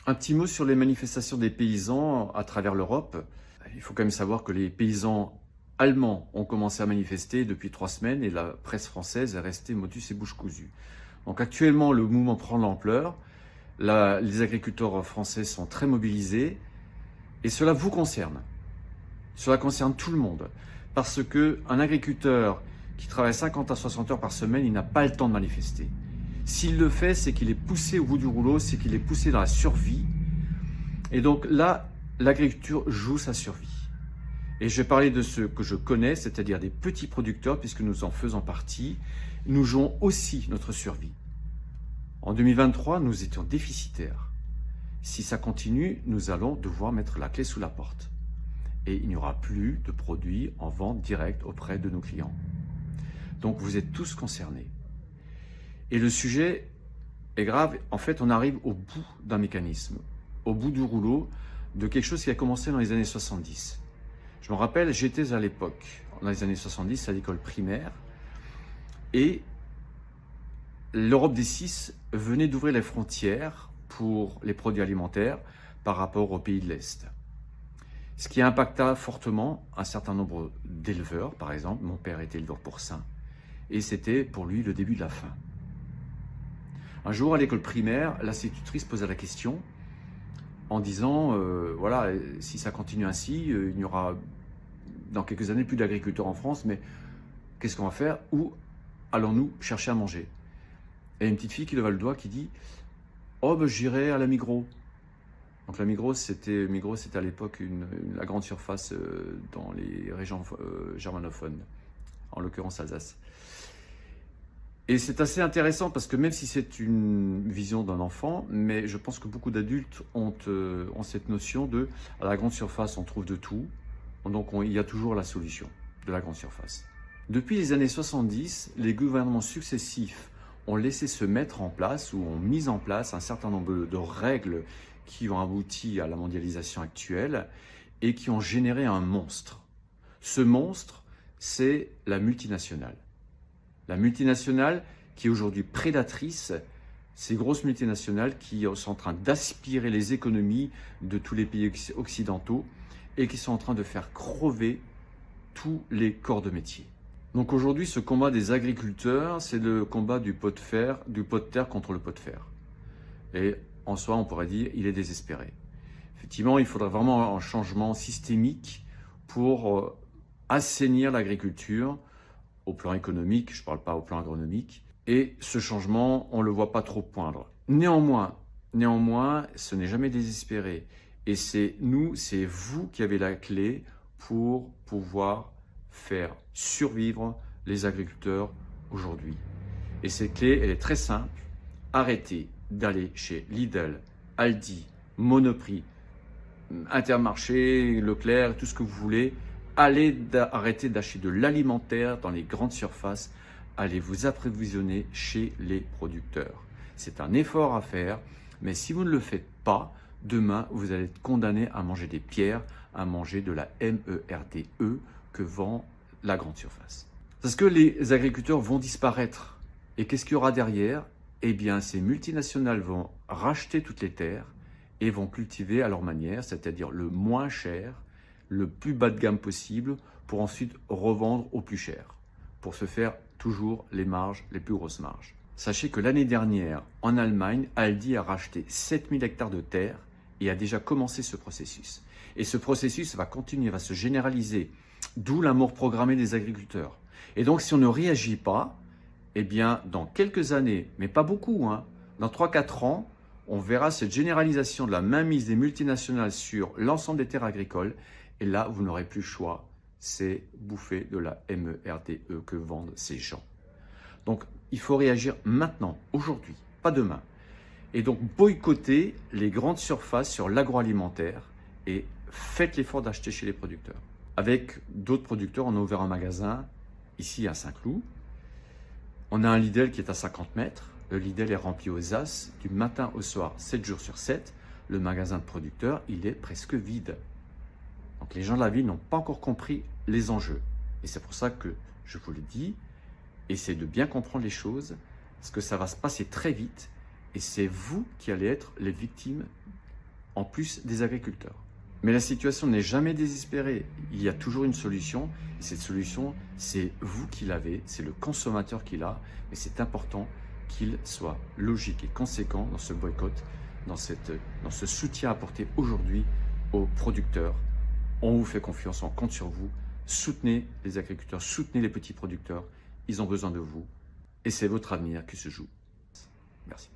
Un petit mot sur les manifestations des paysans à travers l'Europe. Il faut quand même savoir que les paysans allemands ont commencé à manifester depuis 3 semaines et la presse française est restée motus et bouche cousue. Donc actuellement, le mouvement prend de l'ampleur. Les agriculteurs français sont très mobilisés et cela vous concerne. Cela concerne tout le monde. Parce qu'un agriculteur qui travaille 50 à 60 heures par semaine, il n'a pas le temps de manifester. S'il le fait, c'est qu'il est poussé au bout du rouleau, c'est qu'il est poussé dans la survie. Et donc là, l'agriculture joue sa survie. Et je vais parler de ceux que je connais, c'est-à-dire des petits producteurs, puisque nous en faisons partie. Nous jouons aussi notre survie. En 2023, nous étions déficitaires. Si ça continue, nous allons devoir mettre la clé sous la porte. Et il n'y aura plus de produits en vente directe auprès de nos clients. Donc vous êtes tous concernés. Et le sujet est grave. En fait, on arrive au bout d'un mécanisme, au bout du rouleau de quelque chose qui a commencé dans les années 70. Je me rappelle, j'étais à l'époque, dans les années 70, à l'école primaire, et l'Europe des 6 venait d'ouvrir les frontières pour les produits alimentaires par rapport aux pays de l'Est. Ce qui impacta fortement un certain nombre d'éleveurs, par exemple. Mon père était éleveur porcin, et c'était pour lui le début de la fin. Un jour, à l'école primaire, l'institutrice posa la question en disant voilà, si ça continue ainsi, il n'y aura dans quelques années plus d'agriculteurs en France, mais qu'est-ce qu'on va faire? Où allons-nous chercher à manger? Et une petite fille qui leva le doigt qui dit oh, ben, j'irai à la Migros. Donc la Migros, c'était à l'époque la grande surface dans les régions germanophones, en l'occurrence Alsace. Et c'est assez intéressant parce que même si c'est une vision d'un enfant, mais je pense que beaucoup d'adultes ont cette notion de à la grande surface, on trouve de tout. Donc il y a toujours la solution de la grande surface. Depuis les années 70, les gouvernements successifs ont laissé se mettre en place ou ont mis en place un certain nombre de règles qui ont abouti à la mondialisation actuelle et qui ont généré un monstre. Ce monstre, c'est la multinationale. La multinationale qui est aujourd'hui prédatrice, ces grosses multinationales qui sont en train d'aspirer les économies de tous les pays occidentaux et qui sont en train de faire crever tous les corps de métier. Donc aujourd'hui, ce combat des agriculteurs, c'est le combat du pot de terre contre le pot de fer. Et en soi, on pourrait dire il est désespéré. Effectivement, il faudrait vraiment un changement systémique pour assainir l'agriculture au plan économique, je ne parle pas au plan agronomique. Et ce changement, on ne le voit pas trop poindre. Néanmoins, ce n'est jamais désespéré. Et c'est nous, c'est vous qui avez la clé pour pouvoir faire survivre les agriculteurs aujourd'hui. Et cette clé, elle est très simple. Arrêtez d'aller chez Lidl, Aldi, Monoprix, Intermarché, Leclerc, tout ce que vous voulez. Arrêtez d'acheter de l'alimentaire dans les grandes surfaces. Allez vous approvisionner chez les producteurs. C'est un effort à faire, mais si vous ne le faites pas, demain, vous allez être condamné à manger des pierres, à manger de la MERDE que vend la grande surface. Parce que les agriculteurs vont disparaître. Et qu'est-ce qu'il y aura derrière? Eh bien, ces multinationales vont racheter toutes les terres et vont cultiver à leur manière, c'est-à-dire le moins cher, le plus bas de gamme possible, pour ensuite revendre au plus cher, pour se faire toujours les plus grosses marges. Sachez que l'année dernière, en Allemagne, Aldi a racheté 7000 hectares de terre et a déjà commencé ce processus. Et ce processus va continuer, va se généraliser, d'où la mort programmée des agriculteurs. Et donc, si on ne réagit pas, eh bien, dans quelques années, mais pas beaucoup, dans 3-4 ans, on verra cette généralisation de la mainmise des multinationales sur l'ensemble des terres agricoles. Et là, vous n'aurez plus le choix, c'est bouffer de la MERDE que vendent ces gens. Donc, il faut réagir maintenant, aujourd'hui, pas demain. Et donc, boycotter les grandes surfaces sur l'agroalimentaire et faites l'effort d'acheter chez les producteurs. Avec d'autres producteurs, on a ouvert un magasin ici à Saint-Cloud. On a un Lidl qui est à 50 mètres. Le Lidl est rempli aux as du matin au soir, 7 jours sur 7. Le magasin de producteurs, il est presque vide. Donc les gens de la ville n'ont pas encore compris les enjeux. Et c'est pour ça que je vous le dis, essayez de bien comprendre les choses, parce que ça va se passer très vite, et c'est vous qui allez être les victimes en plus des agriculteurs. Mais la situation n'est jamais désespérée, il y a toujours une solution, et cette solution, c'est vous qui l'avez, c'est le consommateur qui l'a, mais c'est important qu'il soit logique et conséquent dans ce boycott, dans ce soutien apporté aujourd'hui aux producteurs. On vous fait confiance, on compte sur vous, soutenez les agriculteurs, soutenez les petits producteurs, ils ont besoin de vous, et c'est votre avenir qui se joue. Merci.